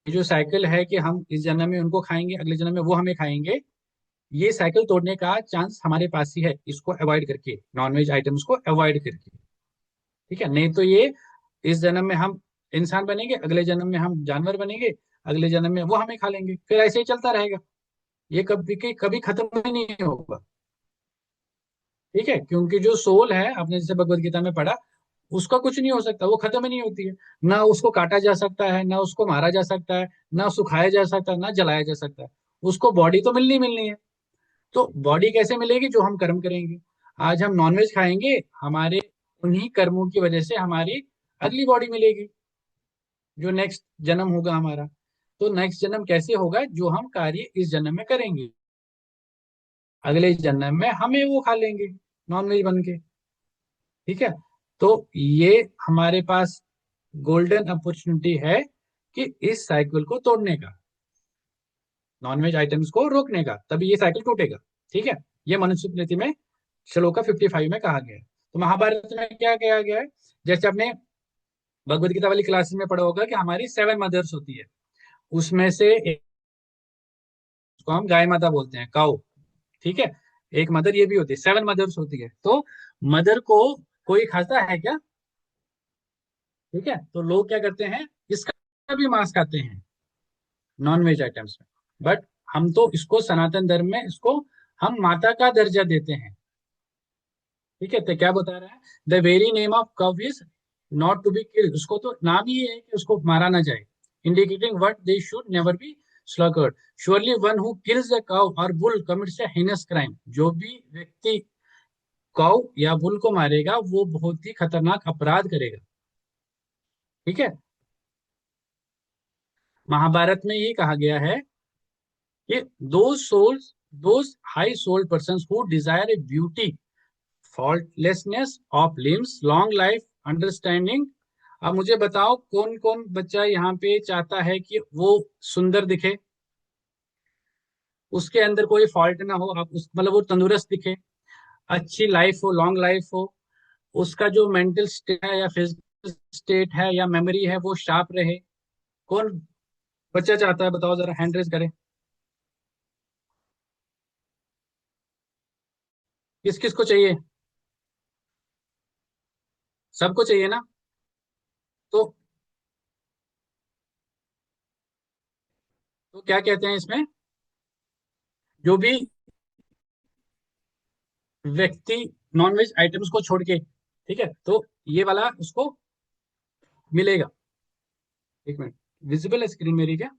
ये जो साइकिल है कि हम इस जन्म में उनको खाएंगे, अगले जन्म में वो हमें खाएंगे, ये साइकिल तोड़ने का चांस हमारे पास ही है, इसको अवॉइड करके, नॉनवेज आइटम्स को अवॉइड करके। ठीक है, नहीं तो ये इस जन्म में हम इंसान बनेंगे, अगले जन्म में हम जानवर बनेंगे, अगले जन्म में वो हमें खा लेंगे, फिर ऐसे ही चलता रहेगा। ये कभी कभी खत्म ही नहीं होगा। ठीक है, क्योंकि जो सोल है, आपने जैसे भगवत गीता में पढ़ा, उसका कुछ नहीं हो सकता, वो खत्म ही नहीं होती है। ना उसको काटा जा सकता है, ना उसको मारा जा सकता है, ना सुखाया जा सकता है, ना जलाया जा सकता है। उसको बॉडी तो मिलनी मिलनी है। तो बॉडी कैसे मिलेगी? जो हम कर्म करेंगे। आज हम नॉनवेज खाएंगे, हमारे उन्हीं कर्मों की वजह से हमारी अगली बॉडी मिलेगी, जो नेक्स्ट जन्म होगा हमारा। तो नेक्स्ट जन्म कैसे होगा? जो हम कार्य इस जन्म में करेंगे, अगले जन्म में हमें वो खा लेंगे नॉनवेज बन के। ठीक है, तो ये हमारे पास गोल्डन अपॉर्चुनिटी है कि इस साइकिल को तोड़ने का, नॉनवेज आइटम्स को रोकने का, तभी ये साइकिल टूटेगा। ठीक है, ये मनुस्मृति में श्लोका 55 में कहा गया है। तो महाभारत में क्या कहा गया है? जैसे आपने भगवत गीता वाली क्लासेस में पढ़ा होगा कि हमारी 7 मदर्स होती है, उसमें से एक को हम गाय माता बोलते हैं, काउ। ठीक है, एक मदर ये भी होती है, 7 मदर्स होती है। तो मदर को कोई खाता है क्या? ठीक है, तो लोग क्या करते हैं, इसका भी मांस खाते हैं नॉन वेज आइटम्स में। बट हम तो इसको सनातन धर्म में इसको हम माता का दर्जा देते हैं। ठीक है, तो क्या बता रहा है, the very name of cow is not to be killed, उसको तो नाम ही है कि उसको मारा ना जाए, indicating what they should never be slaughtered. Surely one who kills the cow और bull commits a heinous crime, जो भी व्यक्ति काउ या बुल को मारेगा वो बहुत ही खतरनाक अपराध करेगा। ठीक है, महाभारत में ये कहा गया है कि those high souled person who desire a beauty, faultlessness of limbs, long life, understanding। अब मुझे बताओ कौन कौन बच्चा यहाँ पे चाहता है कि वो सुंदर दिखे, उसके अंदर कोई फॉल्ट ना हो, आप उस मतलब वो तंदुरुस्त दिखे, अच्छी लाइफ हो, लॉन्ग लाइफ हो, उसका जो मेंटल स्टेट है या फिजिकल स्टेट है या मेमोरी है वो शार्प रहे। कौन बच्चा चाहता है? बताओ जरा, हैंड रेज करें। किस किस को चाहिए? सबको चाहिए ना? तो क्या कहते हैं इसमें, जो भी व्यक्ति नॉनवेज आइटम्स को छोड़ के, ठीक है, तो ये वाला उसको मिलेगा। एक मिनट, विजिबल है स्क्रीन मेरी क्या?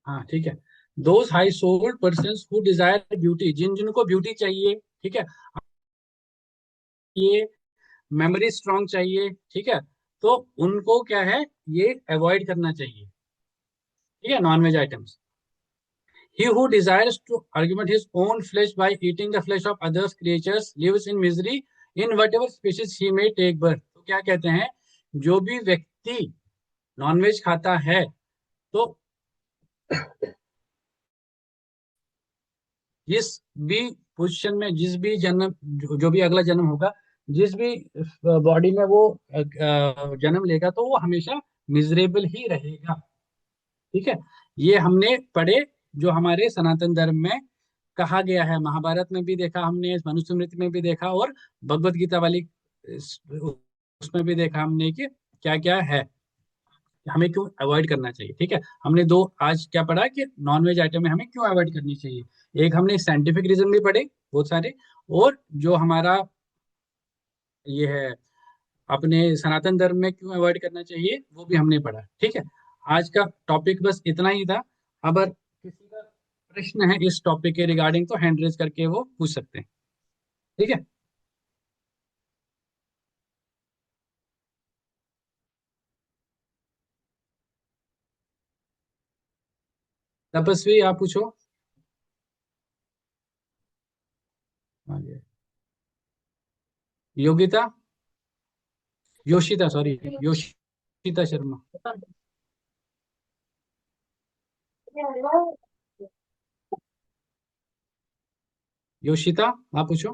हाँ ठीक है, those high souled person who desire beauty, जिन जिनको ब्यूटी चाहिए, ठीक है, ये मेमोरी स्ट्रांग चाहिए, ठीक है, तो उनको क्या है, ये अवॉइड करना चाहिए। ठीक है, nonveg items. He who desires to augment his own flesh by eating the flesh of others creatures lives in misery in whatever species he may take birth। तो क्या कहते हैं, जो भी व्यक्ति नॉनवेज खाता है, तो जिस भी पोजीशन में, जिस भी जन्म, जो भी अगला जन्म होगा, जिस भी बॉडी में वो जन्म लेगा, तो वो हमेशा मिजरेबल ही रहेगा। ठीक है, ये हमने पढ़े, जो हमारे सनातन धर्म में कहा गया है, महाभारत में भी देखा हमने, मनुस्मृति में भी देखा, और भगवत गीता वाली उसमें भी देखा हमने कि क्या क्या है, हमें क्यों अवॉइड करना चाहिए। ठीक है, हमने दो आज क्या पढ़ा कि नॉनवेज आइटम में हमें क्यों अवॉइड करनी चाहिए। एक हमने साइंटिफिक रीजन भी पढ़े बहुत सारे, और जो हमारा ये है अपने सनातन धर्म में क्यों अवॉइड करना चाहिए वो भी हमने पढ़ा। ठीक है, आज का टॉपिक बस इतना ही था। अगर किसी का प्रश्न है इस टॉपिक के रिगार्डिंग तो हैंड रेज करके वो पूछ सकते हैं। ठीक है। तपस्वी आप पूछो। आगे। योगिता, योशिता, सॉरी, योशिता शर्मा। योशिता आप पूछो।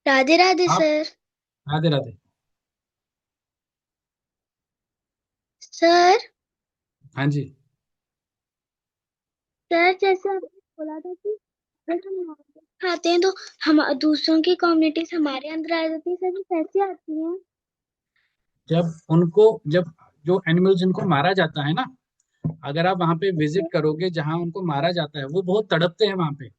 राधे राधे आप। सर। राधे राधे। सर, हाँ जी। सर जैसे आपने बोला था कि अगर हम खाते हैं तो हम दूसरों की कम्युनिटीज हमारे अंदर आ जाती है, सर वो कैसे आती हैं? जब जो एनिमल्स जिनको मारा जाता है ना, अगर आप वहां पे विजिट करोगे जहां उनको मारा जाता है, वो बहुत तड़पते हैं वहां पे।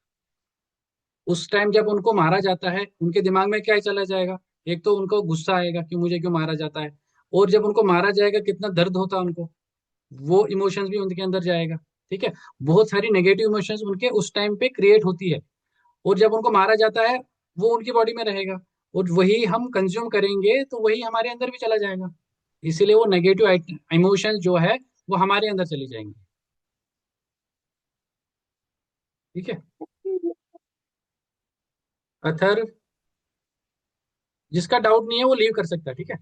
उस टाइम जब उनको मारा जाता है, उनके दिमाग में क्या चला जाएगा? एक तो उनको गुस्सा आएगा कि मुझे क्यों मारा जाता है, और जब उनको मारा जाएगा कितना दर्द होता है उनको, वो इमोशंस भी उनके अंदर जाएगा। ठीक है। बहुत सारी नेगेटिव इमोशंस उनके उस टाइम पे क्रिएट होती है, और जब उनको मारा जाता है, वो उनकी बॉडी में रहेगा, और वही हम कंज्यूम करेंगे तो वही हमारे अंदर भी चला जाएगा। इसीलिए वो नेगेटिव इमोशंस जो है वो हमारे अंदर चली जाएंगी। ठीक है। अथर, जिसका डाउट नहीं है वो लीव कर सकता है। ठीक है।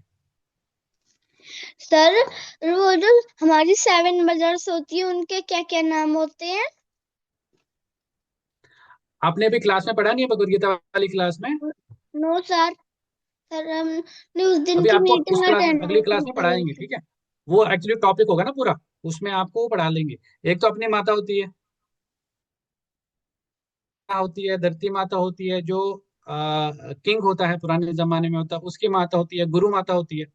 सर, वो जो हमारी 7 मदर्स होती है उनके क्या क्या नाम होते हैं? आपने अभी क्लास में पढ़ा नहीं है भगवद गीता वाली क्लास में? No sir. सर हमने उस दिन अभी की आपको उस मीटिंग क्लास अटेंड अगली नहीं क्लास में की पढ़ाएंगे। थी। ठीक है। वो एक्चुअली टॉपिक होगा ना पूरा, उसमें आपको वो पढ़ा लेंगे। एक तो अपनी माता होती है, होती है धरती माता, होती है जो किंग होता है पुराने जमाने में होता है, उसकी माता होती है गुरु माता होती है।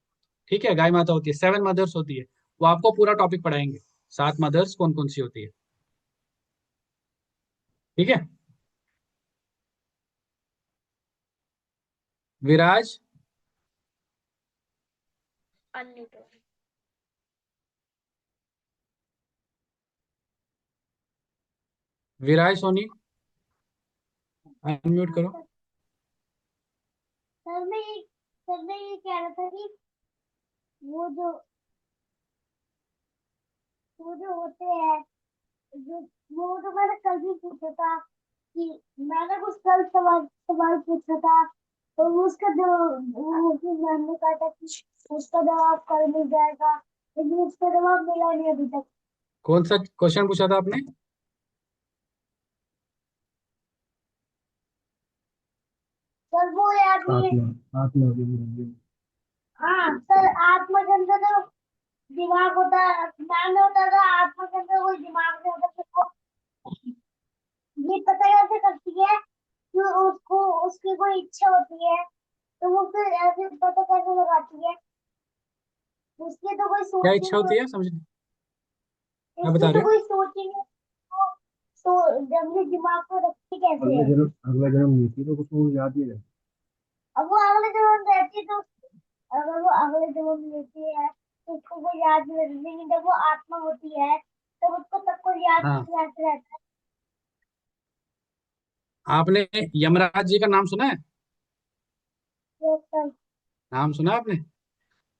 ठीक है। गाय माता होती है, 7 मदर्स होती है। वो आपको पूरा टॉपिक पढ़ाएंगे, 7 मदर्स कौन कौन सी होती है। ठीक है। विराज, विराज सोनी, अनम्यूट करो। सर मैं ये कह रहा था कि वो जो वो जो होते हैं, जो वो तो मैंने कल भी पूछा था कि मैंने कुछ कल सवाल सवाल पूछा था, तो उसका जो मैम ने कहा था कि उसका जवाब कल मिल जाएगा, लेकिन उसका जवाब मिला नहीं अभी तक। कौन सा क्वेश्चन पूछा था आपने? सर वो याद नहीं है। आत्मा, आत्मा। हाँ सर, आत्मा के अंदर जो दिमाग होता है, मैम ने होता था आत्मा के अंदर कोई दिमाग नहीं होता, तो ये पता कैसे करती है कि उसको उसकी कोई इच्छा होती है, तो वो फिर ऐसे पता कैसे लगाती है? उसकी तो कोई क्या सोच ही इच्छा नहीं होती है, होती। समझ क्या इसकी बता तो रहे हो? कोई सोच ही नहीं होती, तो जब ये दिमाग में रखती कैसे है? अगला जन्म नहीं थी तो कुछ वो याद नहीं रहता। अब वो अगले जन्म में रहती है तो अगर वो अगले जन्म में लेती है तो उसको वो याद नहीं रहती, लेकिन जब वो आत्मा होती है तब उसको सब कुछ याद हाँ। रहता रहता आपने यमराज जी का नाम सुना है? है। नाम सुना है आपने?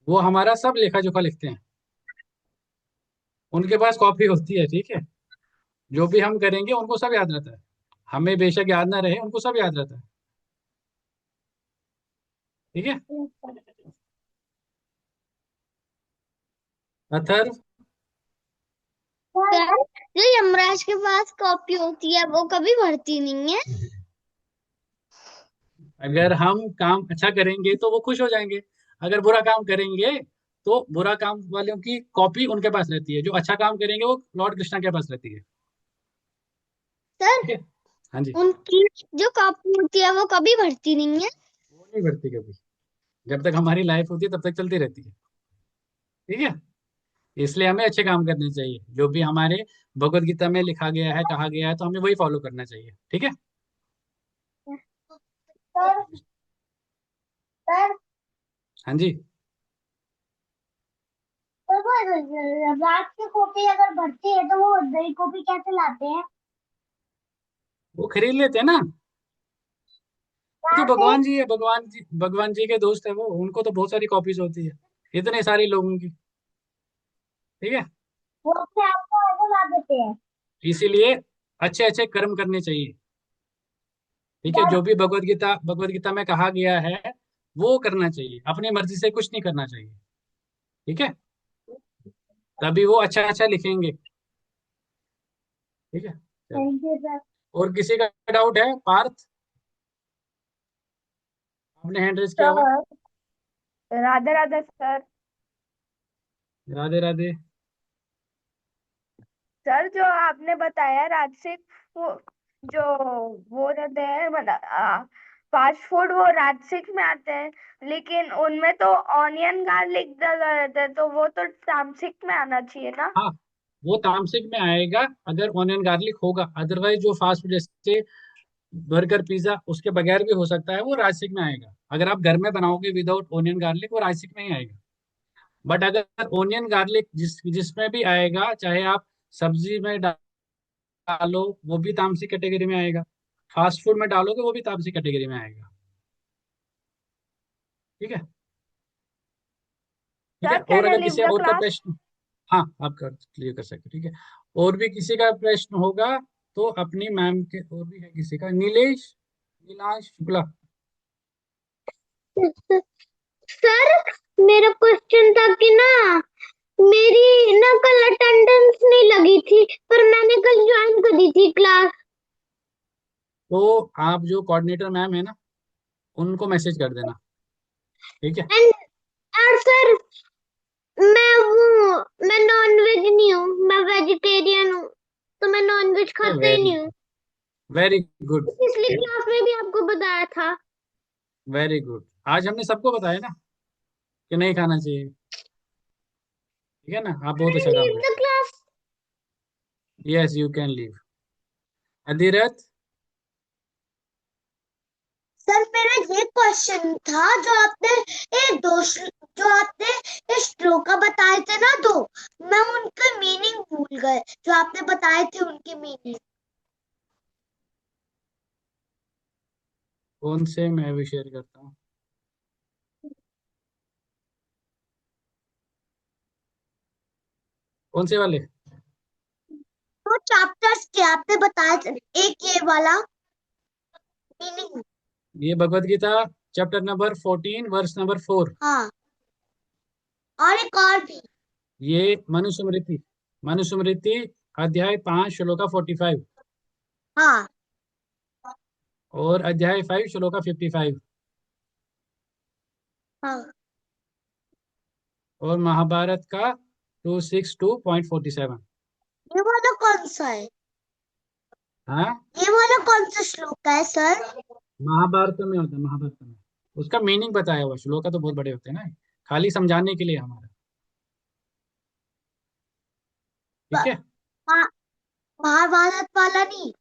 वो हमारा सब लेखा जोखा लिखते हैं। उनके पास कॉपी होती है। ठीक है। जो भी हम करेंगे उनको सब याद रहता है। हमें बेशक याद ना रहे, उनको सब याद रहता है। ठीक है। अथर, सर, जो यमराज के पास कॉपी होती है वो कभी भरती नहीं है? अगर हम काम अच्छा करेंगे तो वो खुश हो जाएंगे, अगर बुरा काम करेंगे तो बुरा काम वालों की कॉपी उनके पास रहती है, जो अच्छा काम करेंगे वो लॉर्ड कृष्णा के पास रहती है। सर, ठीक है। हाँ जी। उनकी जो कॉपी होती है वो कभी भरती नहीं है? वो नहीं बढ़ती कभी। जब तक हमारी लाइफ होती है तब तक चलती रहती है। ठीक है। इसलिए हमें अच्छे काम करने चाहिए, जो भी हमारे भगवत गीता में लिखा गया है, कहा गया है, तो हमें वही फॉलो करना चाहिए। ठीक है। सर, सर, हाँ जी। सर वो रात की कॉपी अगर भरती है तो वो नई कॉपी कैसे लाते हैं? वो खरीद लेते हैं ना। वो तो भगवान जी है, भगवान जी के दोस्त है वो, उनको तो बहुत सारी कॉपीज होती है, इतने सारे लोगों की। ठीक है। वो अपने आप को आगे ला देते हैं। इसीलिए अच्छे अच्छे कर्म करने चाहिए। ठीक है, जो भी भगवत गीता में कहा गया है वो करना चाहिए, अपनी मर्जी से कुछ नहीं करना चाहिए। ठीक है, तभी वो अच्छा अच्छा लिखेंगे। ठीक है, चलो। Thank you sir. और किसी का डाउट है? पार्थ, आपने हैंड रेज किया हुआ है। Sir, Radhe Radhe sir. Radhe Radhe. Sir, जो आपने बताया राजसिक, वो जो वो रहते हैं मतलब फास्ट फूड, वो राजसिक में आते हैं, लेकिन उनमें तो ऑनियन गार्लिक ज्यादा रहता है, तो वो तो तामसिक में आना चाहिए ना। हाँ, वो तामसिक में आएगा अगर ऑनियन गार्लिक होगा, अदरवाइज जो फास्ट फूड जैसे बर्गर पिज्जा उसके बगैर भी हो सकता है, वो राजसिक में आएगा। अगर आप घर में बनाओगे विदाउट ऑनियन गार्लिक, वो राजसिक में ही आएगा। बट अगर ऑनियन गार्लिक जिसमें भी आएगा, चाहे आप सब्जी में डालो, वो भी तामसिक कैटेगरी में आएगा। फास्ट फूड में डालोगे वो भी तामसिक कैटेगरी में आएगा। ठीक है। ठीक है, सर, कैन और आई अगर लीव किसी द और का क्लास? प्रश्न, हाँ आप कर क्लियर कर सकते हो। ठीक है, और भी किसी का प्रश्न होगा तो अपनी मैम के, और भी है किसी का, नीलेश, नीलांश शुक्ला। सर, मेरा क्वेश्चन था कि ना, मेरी ना कल अटेंडेंस नहीं लगी थी, पर मैंने कल ज्वाइन कर दी थी क्लास। तो आप जो कोऑर्डिनेटर मैम है ना, उनको मैसेज कर देना। ठीक है। एंड और सर, मैं नॉन वेज नहीं हूँ, मैं वेजिटेरियन हूँ, तो मैं नॉन वेज खाता ही वेरी नहीं हूँ। Very good. पिछली क्लास में भी आपको बताया था। वेरी गुड, आज हमने सबको बताया ना कि नहीं खाना चाहिए। ठीक है ना, आप बहुत अच्छा काम लीव द करते क्लास। हैं। Yes, you can leave. Adhirath. Sir, मेरा ये क्वेश्चन था, जो आपने जो आपने ये श्लोका बताए थे ना दो, मैं उनका मीनिंग भूल गए, जो आपने बताए थे उनके मीनिंग। कौन से, मैं भी शेयर करता हूँ। कौन से वाले? वो चैप्टर्स के आपने बताए थे, एक ये वाला मीनिंग। ये Bhagavad Gita chapter number 14 verse number 4। हाँ, और एक और भी। ये मनुस्मृति, मनुस्मृति अध्याय 5 श्लोका 45, हाँ। और अध्याय 5 श्लोका 55, हाँ, और महाभारत का 262.47। ये वाला कौन सा है? हाँ, ये वाला कौन सा श्लोक है सर? महाभारत में होता है, महाभारत में उसका मीनिंग बताया हुआ। श्लोका तो बहुत बड़े होते हैं ना, खाली समझाने के लिए हमारा। ठीक ब- है। महा- महाभारत वाला नहीं।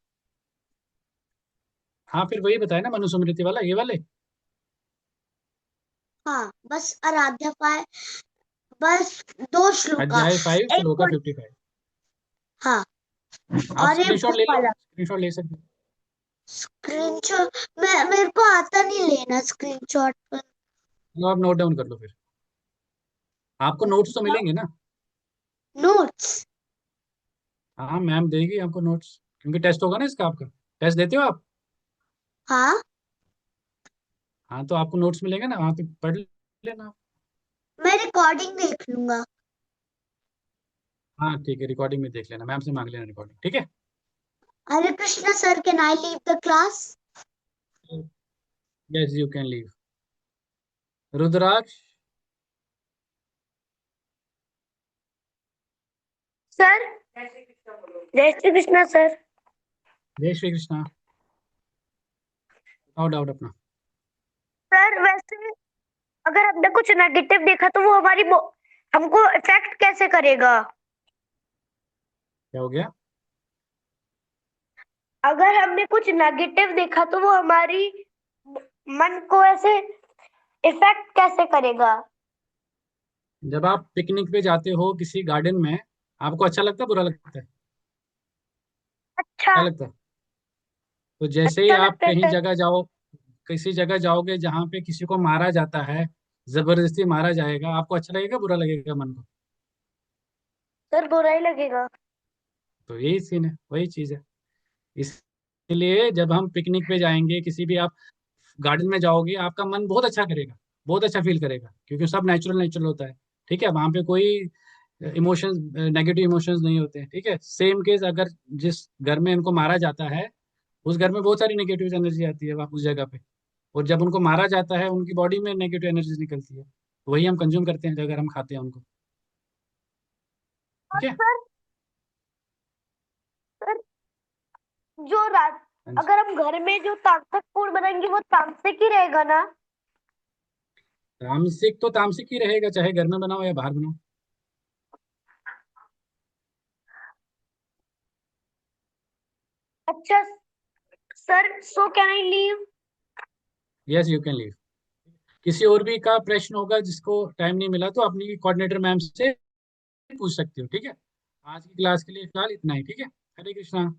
हाँ, फिर वही बताया ना, मनुस्मृति वाला, ये वाले। हाँ, बस आराध्या पाए, बस दो श्लोका। अध्याय 5 एक श्लोका तो 55। हाँ, आप और एक स्क्रीनशॉट वो ले लो, वाला स्क्रीनशॉट ले सकते हो। स्क्रीनशॉट। मेरे को आता नहीं लेना स्क्रीनशॉट पर। लो, आप नोट डाउन कर लो फिर। आपको नोट्स तो मिलेंगे ना? नोट्स। हाँ, मैम देगी आपको नोट्स, क्योंकि टेस्ट होगा ना इसका। आपका टेस्ट देते हो आप? हाँ, हाँ, तो आपको नोट्स मिलेंगे ना, वहाँ पे पढ़ लेना। मैं रिकॉर्डिंग देख लूंगा। हाँ ठीक है, रिकॉर्डिंग में देख लेना, मैम से मांग लेना रिकॉर्डिंग। ठीक है। Hare Krishna sir, can I leave the class? Yes, you can leave. Rudraksh. Sir, जय श्री कृष्णा सर। जय श्री कृष्णा। बताओ डाउट अपना। सर, वैसे अगर हमने कुछ नेगेटिव देखा तो वो हमको इफेक्ट कैसे करेगा? क्या हो गया? अगर हमने कुछ नेगेटिव देखा तो वो हमारी मन को ऐसे इफेक्ट कैसे करेगा? जब आप पिकनिक पे जाते हो किसी गार्डन में, आपको अच्छा लगता है बुरा लगता है? अच्छा। क्या लगता है? तो जैसे ही अच्छा आप लगता है कहीं सर। जगह जाओ, किसी जगह जाओगे जहाँ पे किसी को मारा जाता है, जबरदस्ती मारा जाएगा, आपको अच्छा लगेगा बुरा लगेगा मन को? सर बुरा ही लगेगा। तो यही सीन है, वही चीज है। इसलिए जब हम पिकनिक पे जाएंगे, किसी भी आप गार्डन में जाओगे, आपका मन बहुत अच्छा करेगा, बहुत अच्छा फील करेगा, क्योंकि सब नेचुरल नेचुरल होता है। ठीक है, वहां पे कोई इमोशंस, नेगेटिव इमोशंस नहीं होते हैं। ठीक है, सेम केस अगर जिस घर में इनको मारा जाता है, उस घर में बहुत सारी नेगेटिव एनर्जी आती है वहाँ उस जगह पे। और जब उनको मारा जाता है, उनकी बॉडी में नेगेटिव एनर्जीज निकलती है, तो वही हम कंज्यूम करते हैं अगर हम खाते हैं उनको। ठीक है। सर सर जो रात हाँ जी। अगर हम घर में जो तामसिक फूड बनाएंगे वो तामसिक ही रहेगा ना? तामसिक तो तामसिक ही रहेगा, चाहे घर में बनाओ या बाहर बनाओ। अच्छा sir, so can I leave? Yes, you can leave. किसी और भी का प्रश्न होगा जिसको टाइम नहीं मिला, तो अपनी कोऑर्डिनेटर मैम से पूछ सकते हो। ठीक है, आज की क्लास के लिए फिलहाल इतना ही। ठीक है, हरे कृष्णा।